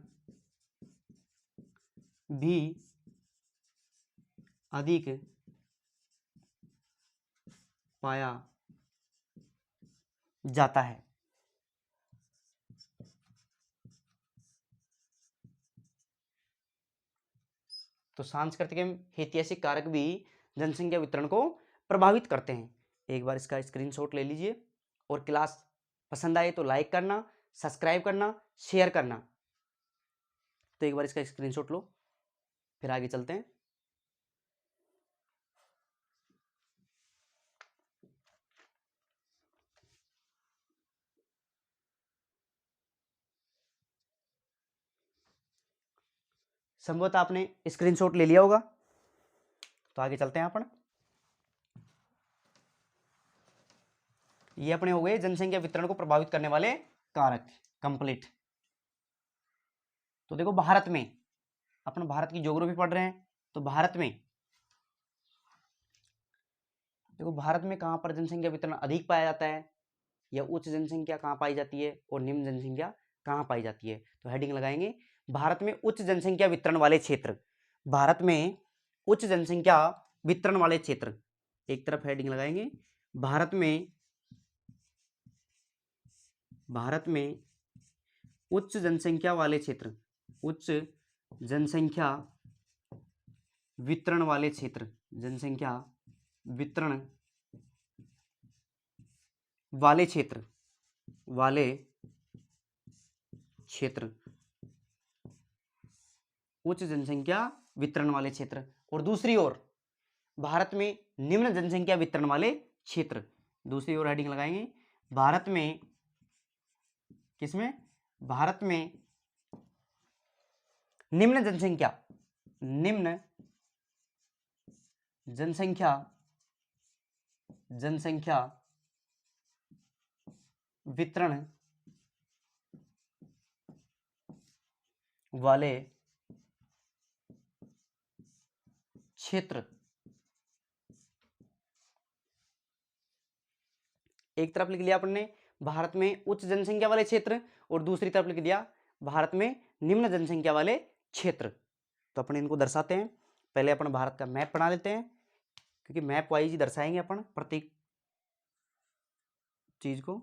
भी अधिक पाया जाता है। तो सांस्कृतिक एवं ऐतिहासिक कारक भी जनसंख्या वितरण को प्रभावित करते हैं। एक बार इसका स्क्रीनशॉट ले लीजिए, और क्लास पसंद आए तो लाइक करना, सब्सक्राइब करना, शेयर करना। तो एक बार इसका स्क्रीनशॉट लो, फिर आगे चलते हैं। संभवतः आपने स्क्रीनशॉट ले लिया होगा, तो आगे चलते हैं अपन। ये अपने हो गए जनसंख्या वितरण को प्रभावित करने वाले कारक, कंप्लीट। तो देखो, भारत में, अपन भारत की ज्योग्राफी पढ़ रहे हैं, तो भारत में देखो, भारत में कहां पर जनसंख्या वितरण अधिक पाया जाता है, या उच्च जनसंख्या कहां पाई जाती है, और निम्न जनसंख्या कहां पाई जाती है। तो हेडिंग लगाएंगे, भारत में उच्च जनसंख्या वितरण वाले क्षेत्र। भारत में उच्च जनसंख्या वितरण वाले क्षेत्र, एक तरफ हेडिंग लगाएंगे, भारत में उच्च जनसंख्या वाले क्षेत्र, उच्च जनसंख्या वितरण वाले क्षेत्र, जनसंख्या वितरण वाले क्षेत्र, उच्च जनसंख्या वितरण वाले क्षेत्र। और दूसरी ओर भारत में निम्न जनसंख्या वितरण वाले क्षेत्र, दूसरी ओर हेडिंग लगाएंगे, भारत में, किसमें? भारत में निम्न जनसंख्या वितरण वाले क्षेत्र। एक तरफ लिख लिया अपन ने भारत में उच्च जनसंख्या वाले क्षेत्र और दूसरी तरफ लिख दिया भारत में निम्न जनसंख्या वाले क्षेत्र। तो अपन इनको दर्शाते हैं। पहले अपन भारत का मैप बना लेते हैं, क्योंकि मैप वाइज ही दर्शाएंगे अपन प्रत्येक चीज को।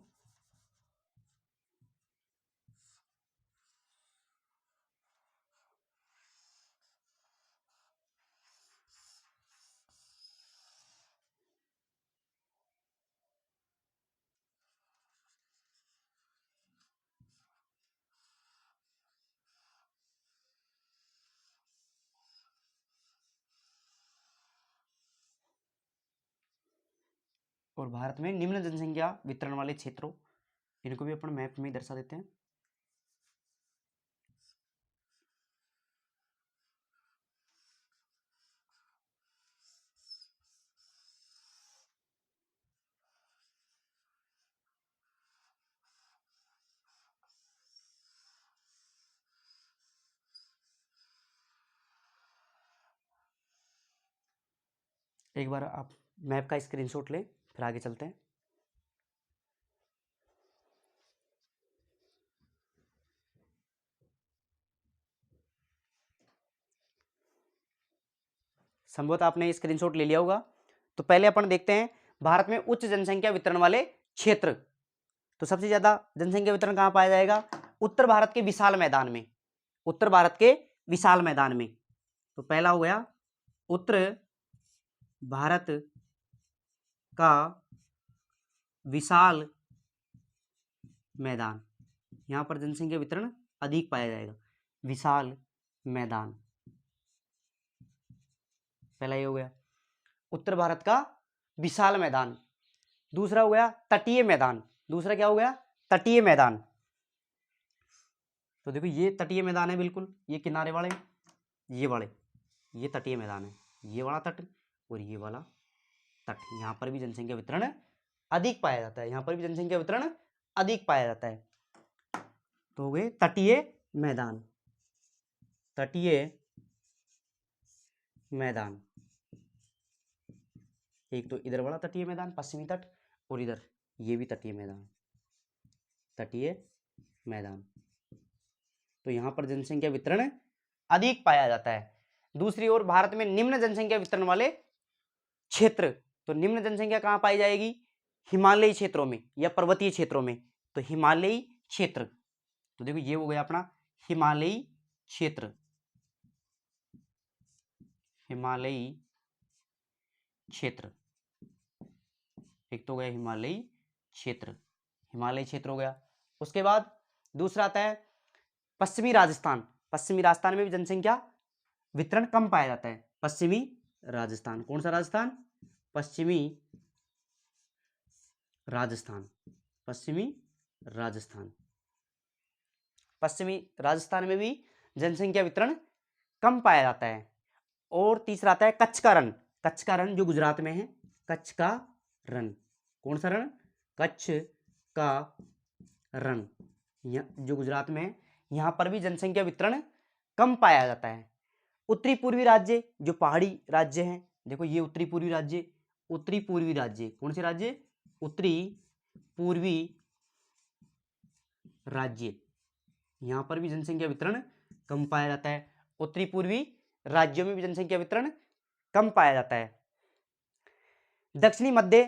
और भारत में निम्न जनसंख्या वितरण वाले क्षेत्रों, इनको भी अपन मैप में ही दर्शा देते हैं। एक बार आप मैप का स्क्रीनशॉट लें, फिर आगे चलते हैं। संभवतः आपने स्क्रीनशॉट ले लिया होगा। तो पहले अपन देखते हैं भारत में उच्च जनसंख्या वितरण वाले क्षेत्र। तो सबसे ज्यादा जनसंख्या वितरण कहां पाया जाएगा? उत्तर भारत के विशाल मैदान में। उत्तर भारत के विशाल मैदान में। तो पहला हो गया उत्तर भारत का विशाल मैदान, यहां पर जनसंख्या वितरण अधिक पाया जाएगा। विशाल मैदान, पहला ये हो गया उत्तर भारत का विशाल मैदान। दूसरा हो गया तटीय मैदान। दूसरा क्या हो गया? तटीय मैदान। तो देखो ये तटीय मैदान है, बिल्कुल ये किनारे वाले, ये तटीय मैदान है। ये वाला तट और ये वाला तट, यहां पर भी जनसंख्या वितरण अधिक पाया जाता है। यहां पर भी जनसंख्या वितरण अधिक पाया जाता है। तो हो गए तटीय मैदान। तटीय मैदान, एक तो इधर वाला तटीय मैदान पश्चिमी तट, और इधर ये भी तटीय मैदान, तटीय मैदान। तो यहां पर जनसंख्या वितरण अधिक पाया जाता है। दूसरी ओर भारत में निम्न जनसंख्या वितरण वाले क्षेत्र। तो निम्न जनसंख्या कहां पाई जाएगी? हिमालयी क्षेत्रों में या पर्वतीय क्षेत्रों में। तो हिमालयी क्षेत्र, तो देखो ये हो गया अपना हिमालयी क्षेत्र। हिमालयी क्षेत्र, एक तो हो गया हिमालयी क्षेत्र, हिमालयी क्षेत्र हो गया। उसके बाद दूसरा आता है पश्चिमी राजस्थान। पश्चिमी राजस्थान में भी जनसंख्या वितरण कम पाया जाता है। पश्चिमी राजस्थान, कौन सा राजस्थान? पश्चिमी राजस्थान। पश्चिमी राजस्थान, पश्चिमी राजस्थान में भी जनसंख्या वितरण कम पाया जाता है। और तीसरा आता है कच्छ का रण। कच्छ का रण जो गुजरात में है, कच्छ का रण, कौन सा रण? कच्छ का रण, जो गुजरात में है। यहां पर भी जनसंख्या वितरण कम पाया जाता है। उत्तरी पूर्वी राज्य जो पहाड़ी राज्य हैं, देखो ये उत्तरी पूर्वी राज्य, उत्तरी पूर्वी राज्य, कौन से राज्य? उत्तरी पूर्वी राज्य, यहां पर भी जनसंख्या वितरण कम पाया जाता है। उत्तरी पूर्वी राज्यों में भी जनसंख्या वितरण कम पाया जाता है। दक्षिणी मध्य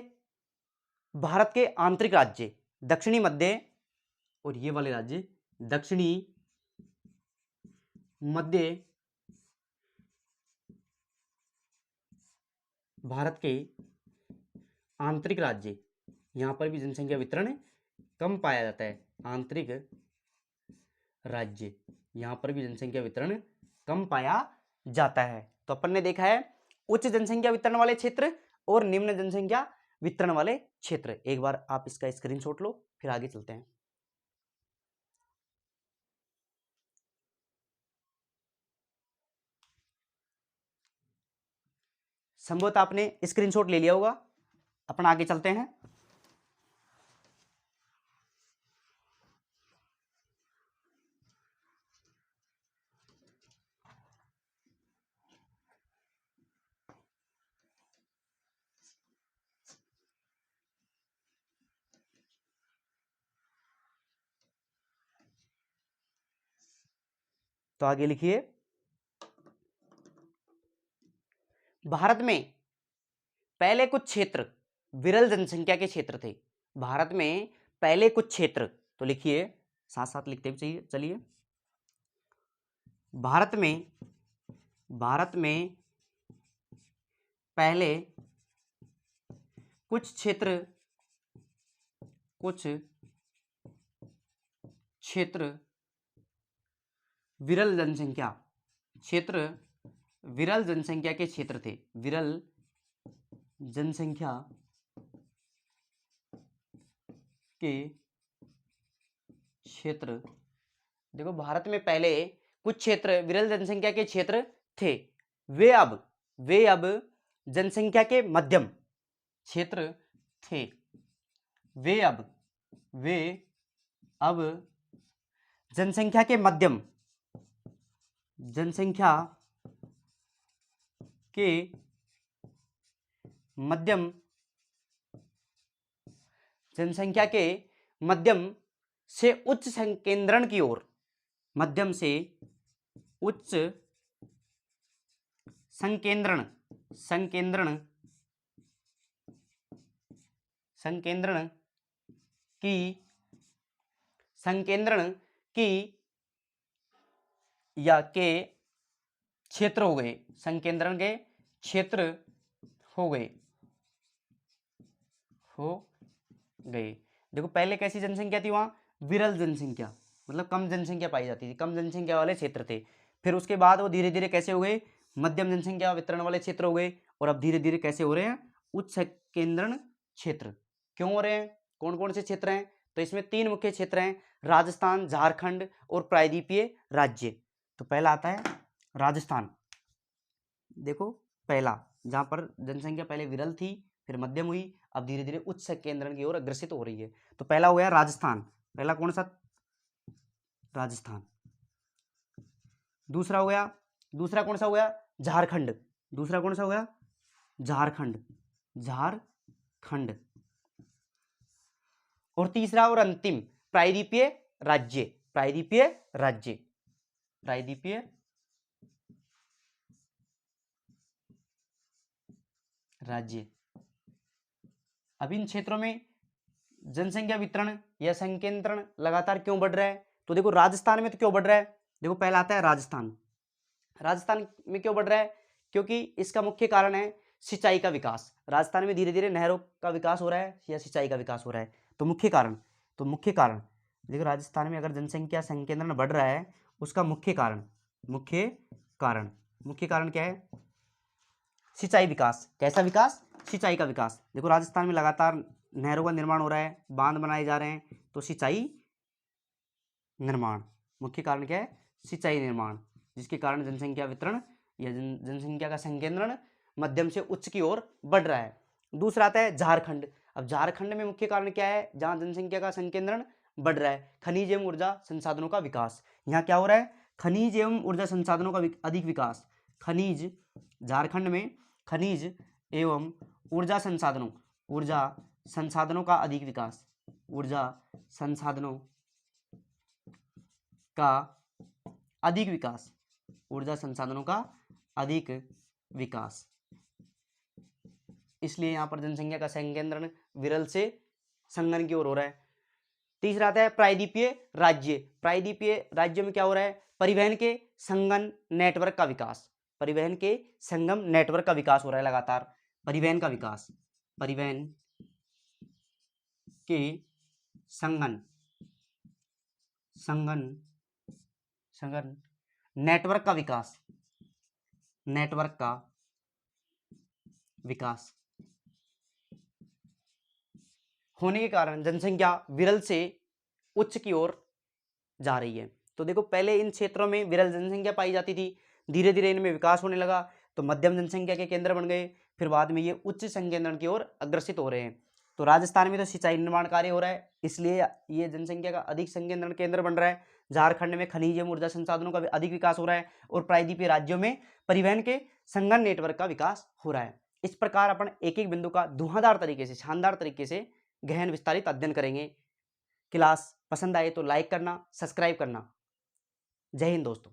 भारत के आंतरिक राज्य, दक्षिणी मध्य और ये वाले राज्य, दक्षिणी मध्य भारत के आंतरिक राज्य, यहां पर भी जनसंख्या वितरण कम पाया जाता है। आंतरिक राज्य, यहां पर भी जनसंख्या वितरण कम पाया जाता है। तो अपन ने देखा है उच्च जनसंख्या वितरण वाले क्षेत्र और निम्न जनसंख्या वितरण वाले क्षेत्र। एक बार आप इसका स्क्रीनशॉट लो, फिर आगे चलते हैं। संभवतः आपने स्क्रीनशॉट ले लिया होगा। अपन आगे चलते हैं। तो आगे लिखिए, भारत में पहले कुछ क्षेत्र विरल जनसंख्या के क्षेत्र थे। भारत में पहले कुछ क्षेत्र, तो लिखिए साथ साथ लिखते हुए चलिए, भारत में पहले कुछ क्षेत्र विरल जनसंख्या के क्षेत्र थे। विरल जनसंख्या के क्षेत्र, देखो भारत में पहले कुछ क्षेत्र विरल जनसंख्या के क्षेत्र थे। वे अब जनसंख्या के मध्यम क्षेत्र थे। वे अब जनसंख्या के मध्यम से उच्च संकेंद्रण की ओर, मध्यम से उच्च संकेंद्रण की या के क्षेत्र हो गए, संकेंद्रण के क्षेत्र हो गए। देखो पहले कैसी जनसंख्या थी, वहां विरल जनसंख्या, मतलब कम जनसंख्या पाई जाती थी, कम जनसंख्या वाले क्षेत्र थे। फिर उसके बाद वो धीरे धीरे कैसे हो गए, मध्यम जनसंख्या वितरण वाले क्षेत्र हो गए, और अब धीरे धीरे कैसे हो रहे हैं, उच्च संकेंद्रण क्षेत्र। क्यों हो रहे हैं, कौन कौन से क्षेत्र हैं, तो इसमें 3 मुख्य क्षेत्र हैं, राजस्थान, झारखंड और प्रायद्वीपीय राज्य। तो पहला आता है राजस्थान। देखो पहला, जहां पर जनसंख्या पहले विरल थी, फिर मध्यम हुई, अब धीरे धीरे उच्च संकेंद्रण की ओर अग्रसित हो रही है। तो पहला हो गया राजस्थान, पहला कौन सा, राजस्थान। दूसरा कौन सा हो गया, झारखंड। दूसरा कौन सा हो गया, झारखंड। और तीसरा और अंतिम प्रायद्वीपीय राज्य। अब इन क्षेत्रों में जनसंख्या वितरण या संकेंद्रण लगातार क्यों बढ़ रहा है, तो देखो राजस्थान में तो क्यों बढ़ रहा है, देखो पहला आता है राजस्थान में क्यों बढ़ रहा है, क्योंकि इसका मुख्य कारण है सिंचाई का विकास। राजस्थान में धीरे धीरे नहरों का विकास हो रहा है या सिंचाई का विकास हो रहा है। तो मुख्य कारण देखो राजस्थान में अगर जनसंख्या संकेंद्रण बढ़ रहा है, उसका मुख्य कारण क्या है, सिंचाई विकास। कैसा विकास, सिंचाई का विकास। देखो राजस्थान में लगातार नहरों का निर्माण हो रहा है, बांध बनाए जा रहे हैं, तो सिंचाई निर्माण, मुख्य कारण क्या है, सिंचाई निर्माण, जिसके कारण जनसंख्या वितरण या जनसंख्या का संकेंद्रण मध्यम से उच्च की ओर बढ़ रहा है। दूसरा आता है झारखंड। अब झारखंड में मुख्य कारण क्या है, जहां जनसंख्या का संकेंद्रण बढ़ रहा है, खनिज एवं ऊर्जा संसाधनों का विकास। यहाँ क्या हो रहा है, खनिज एवं ऊर्जा संसाधनों का अधिक विकास। झारखंड में खनिज एवं ऊर्जा संसाधनों का अधिक विकास। ऊर्जा संसाधनों का अधिक विकास, इसलिए यहां पर जनसंख्या का संकेंद्रण विरल से संगन की ओर हो रहा है। तीसरा आता है प्रायद्वीपीय राज्य में क्या हो रहा है, परिवहन के संगम नेटवर्क का विकास हो रहा है लगातार। परिवहन के संगन नेटवर्क का विकास होने के कारण जनसंख्या विरल से उच्च की ओर जा रही है। तो देखो पहले इन क्षेत्रों में विरल जनसंख्या पाई जाती थी, धीरे धीरे इनमें विकास होने लगा, तो मध्यम जनसंख्या के केंद्र बन गए, फिर बाद में ये उच्च संकेंद्रण की ओर अग्रसित हो रहे हैं। तो राजस्थान में तो सिंचाई निर्माण कार्य हो रहा है, इसलिए ये जनसंख्या का अधिक संकेंद्रण केंद्र बन रहा है। झारखंड में खनिज एवं ऊर्जा संसाधनों का अधिक विकास हो रहा है, और प्रायद्वीपीय राज्यों में परिवहन के संगम नेटवर्क का विकास हो रहा है। इस प्रकार अपन एक एक बिंदु का धुआंधार तरीके से, शानदार तरीके से गहन विस्तारित अध्ययन करेंगे। क्लास पसंद आए तो लाइक करना, सब्सक्राइब करना। जय हिंद दोस्तों।